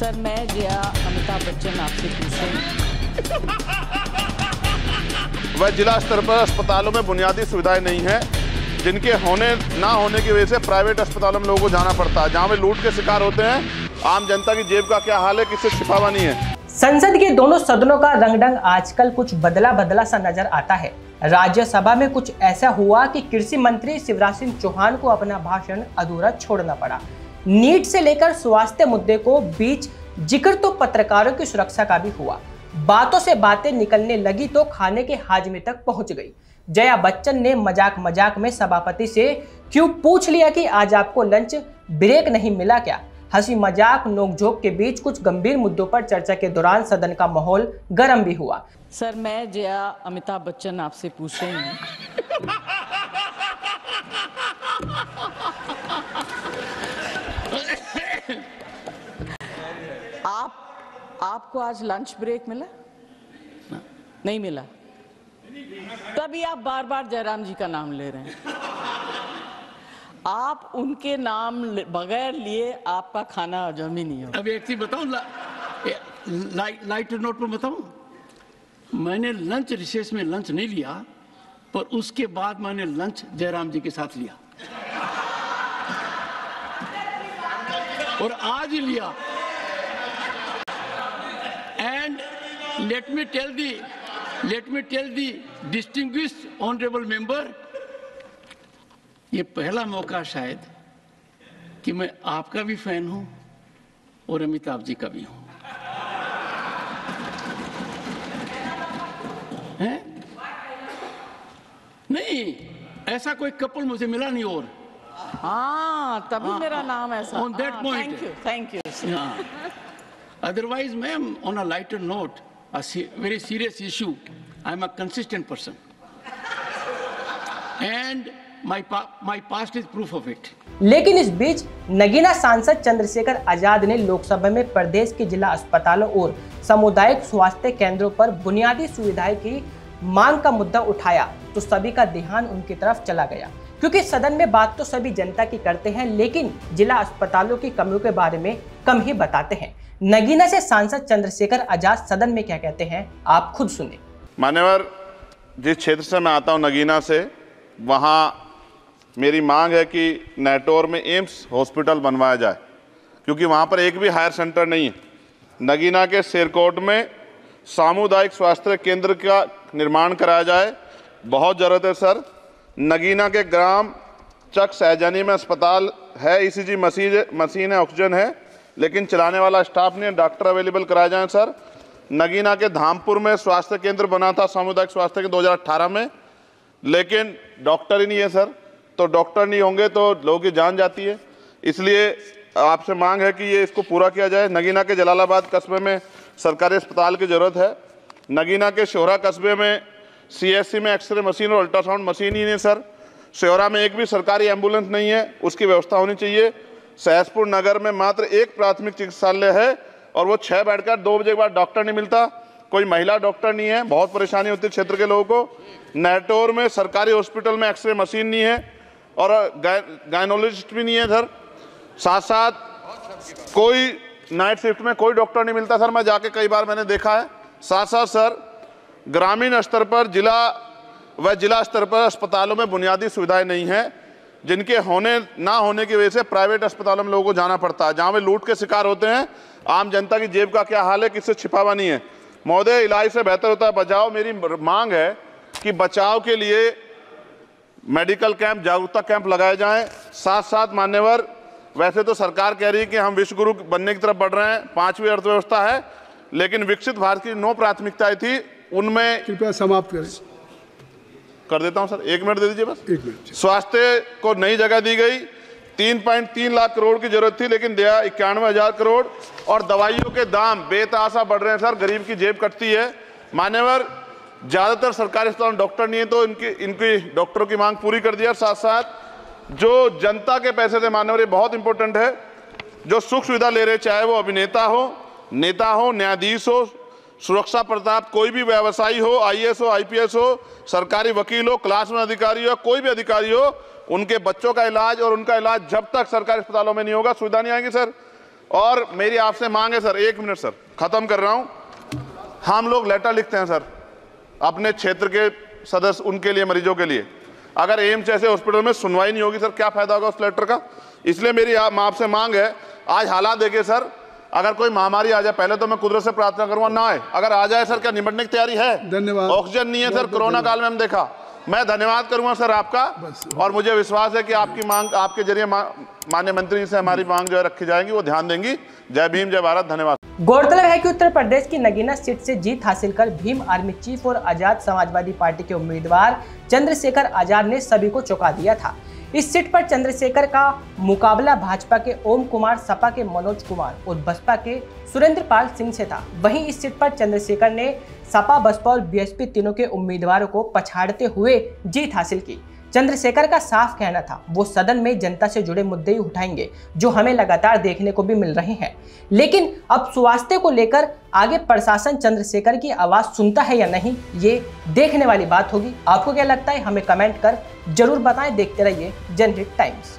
Sir मैं जया अमिताभ बच्चन आपसे पूछ रही हूँ। वह जिला स्तर पर अस्पतालों में बुनियादी सुविधाएं नहीं है, जिनके होने ना होने की वजह से प्राइवेट अस्पतालों में लोगों को जाना पड़ता है, जहां वे लूट के शिकार होते हैं। आम जनता की जेब का क्या हाल है, किससे छिपा हुआ नहीं है। संसद के दोनों सदनों का रंग आजकल कुछ बदला बदला सा नजर आता है। राज्यसभा में कुछ ऐसा हुआ कि कृषि मंत्री शिवराज सिंह चौहान को अपना भाषण अधूरा छोड़ना पड़ा। नीट से लेकर स्वास्थ्य मुद्दे को बीच जिक्र तो पत्रकारों की सुरक्षा का भी हुआ। बातों से बातें निकलने लगी तो खाने के हाजमे तक पहुंच गई। जया बच्चन ने मजाक में सभापति से क्यों पूछ लिया कि आज आपको लंच ब्रेक नहीं मिला क्या। हंसी मजाक नोकझोंक के बीच कुछ गंभीर मुद्दों पर चर्चा के दौरान सदन का माहौल गर्म भी हुआ। सर मैं जया अमिताभ बच्चन आपसे पूछ रही हूँ। आपको आज लंच ब्रेक मिला? नहीं मिला, तभी आप बार बार जयराम जी का नाम ले रहे हैं। आप उनके नाम बगैर लिए आपका खाना हजम ही नहीं होगा। अब एक चीज बताऊं, लाइटर नोट पर बताऊं, मैंने लंच रिसेस में लंच नहीं लिया, पर उसके बाद मैंने लंच जयराम जी के साथ लिया और आज ही लिया। And let me tell the distinguished honourable member, ये पहला मौका शायद कि मैं आपका भी फैन हूं और अमिताभ जी का भी हूं। हैं? नहीं, ऐसा कोई कपल मुझे मिला नहीं। और हाँ, तभी मेरा नाम ऐसा। On that point, thank you. Otherwise ma'am, on a lighter note, a very serious issue, I am a consistent person and my past is proof of it. लेकिन इस बीच नगीना सांसद चंद्रशेखर आजाद ने लोकसभा में प्रदेश के जिला अस्पतालों और सामुदायिक स्वास्थ्य केंद्रों पर बुनियादी सुविधाएं की मांग का मुद्दा उठाया तो सभी का ध्यान उनकी तरफ चला गया, क्योंकि सदन में बात तो सभी जनता की करते हैं, लेकिन जिला अस्पतालों की कमियों के बारे में कम ही बताते हैं। नगीना से सांसद चंद्रशेखर आजाद सदन में क्या कहते हैं, आप खुद सुने। मान्यवर, जिस क्षेत्र से मैं आता हूं, नगीना से, वहां मेरी मांग है कि नेटोर में एम्स हॉस्पिटल बनवाया जाए, क्योंकि वहां पर एक भी हायर सेंटर नहीं है। नगीना के शेरकोट में सामुदायिक स्वास्थ्य केंद्र का निर्माण कराया जाए, बहुत ज़रूरत है सर। नगीना के ग्राम चक सहजानी में अस्पताल है, ईसीजी मशीन है, ऑक्सीजन है, लेकिन चलाने वाला स्टाफ नहीं है। डॉक्टर अवेलेबल कराए जाएं सर। नगीना के धामपुर में स्वास्थ्य केंद्र बना था सामुदायिक स्वास्थ्य केंद्र 2018 में, लेकिन डॉक्टर ही नहीं है सर। तो डॉक्टर नहीं होंगे तो लोगों की जान जाती है, इसलिए आपसे मांग है कि ये इसको पूरा किया जाए। नगीना के जलालाबाद कस्बे में सरकारी अस्पताल की ज़रूरत है। नगीना के शोहरा कस्बे में सीएससी में एक्सरे मशीन और अल्ट्रासाउंड मशीन ही नहीं सर। शोहरा में एक भी सरकारी एम्बुलेंस नहीं है, उसकी व्यवस्था होनी चाहिए। सहसपुर नगर में मात्र एक प्राथमिक चिकित्सालय है और वो 6 बेड का, 2 बजे के बाद डॉक्टर नहीं मिलता, कोई महिला डॉक्टर नहीं है, बहुत परेशानी होती है क्षेत्र के लोगों को। नेटोर में सरकारी हॉस्पिटल में एक्सरे मशीन नहीं है और गायनोलॉजिस्ट भी नहीं है सर। साथ साथ कोई नाइट शिफ्ट में कोई डॉक्टर नहीं मिलता सर, मैं जाके कई बार मैंने देखा है। साथ साथ सर, ग्रामीण स्तर पर जिला स्तर पर अस्पतालों में बुनियादी सुविधाएं नहीं है, जिनके होने ना होने की वजह से प्राइवेट अस्पतालों में लोगों को जाना पड़ता है, जहां वे लूट के शिकार होते हैं। आम जनता की जेब का क्या हाल है, किससे छिपा हुआ नहीं है। महोदय, इलाज से बेहतर होता है बचाव। मेरी मांग है कि बचाव के लिए मेडिकल कैंप, जागरूकता कैंप लगाए जाएं। साथ साथ मान्यवर, वैसे तो सरकार कह रही है कि हम विश्व गुरु बनने की तरफ बढ़ रहे हैं, 5वीं अर्थव्यवस्था है, लेकिन विकसित भारत की 9 प्राथमिकताएं थी, उनमें कृपया समाप्त करें। कर देता हूं सर, 1 मिनट दे दीजिए बस। 1 मिनट। स्वास्थ्य को नई जगह दी गई, 3.3 लाख करोड़ की जरूरत थी, लेकिन दिया 91,000 करोड़। और दवाइयों के दाम बेतहाशा बढ़ रहे हैं सर, गरीब की जेब कटती है। मान्यवर, ज्यादातर सरकारी अस्पताल में डॉक्टर नहीं है, तो इनकी डॉक्टरों की मांग पूरी कर दिया। साथ साथ जो जनता के पैसे से, मान्यवर ये बहुत इंपॉर्टेंट है, जो सुख सुविधा ले रहे, चाहे वो अभिनेता हो, नेता हो, न्यायाधीश हो, सुरक्षा प्रताप, कोई भी व्यवसायी हो, आईएएस हो, आईपीएस हो, सरकारी वकील हो, क्लास में अधिकारी हो, कोई भी अधिकारी हो, उनके बच्चों का इलाज और उनका इलाज जब तक सरकारी अस्पतालों में नहीं होगा, सुविधा नहीं आएगी सर। और मेरी आपसे मांग है सर, 1 मिनट सर, खत्म कर रहा हूं। हम लोग लेटर लिखते हैं सर अपने क्षेत्र के सदस्य, उनके लिए, मरीजों के लिए। अगर एम्स जैसे हॉस्पिटल में सुनवाई नहीं होगी सर, क्या फायदा होगा उस लेटर का? इसलिए मेरी आपसे मांग है, आज हालात देखिए सर, अगर कोई महामारी आ जाए, पहले तो मैं कुदरत से प्रार्थना करूंगा ना आए, अगर आ जाए सर, क्या निपटने की तैयारी है? धन्यवाद। ऑक्सीजन नहीं है सर, कोरोना काल में हम देखा। मैं धन्यवाद करूंगा सर आपका, और मुझे विश्वास है कि आपकी मांग, आपके जरिए माननीय मंत्री जी से हमारी मांग जो है रखी जाएगी, वो ध्यान देंगी। जय भीम, जय भारत, धन्यवाद। गौरतलब है कि उत्तर प्रदेश की नगीना सीट से जीत हासिल कर भीम आर्मी चीफ और आजाद समाजवादी पार्टी के उम्मीदवार चंद्रशेखर आजाद ने सभी को चौंका दिया था। इस सीट पर चंद्रशेखर का मुकाबला भाजपा के ओम कुमार, सपा के मनोज कुमार और बसपा के सुरेंद्र पाल सिंह से था। वहीं इस सीट पर चंद्रशेखर ने सपा, बसपा और बीएसपी तीनों के उम्मीदवारों को पछाड़ते हुए जीत हासिल की। चंद्रशेखर का साफ कहना था वो सदन में जनता से जुड़े मुद्दे ही उठाएंगे, जो हमें लगातार देखने को भी मिल रहे हैं। लेकिन अब स्वास्थ्य को लेकर आगे प्रशासन चंद्रशेखर की आवाज सुनता है या नहीं, ये देखने वाली बात होगी। आपको क्या लगता है, हमें कमेंट कर जरूर बताएं। देखते रहिए जनहित टाइम्स।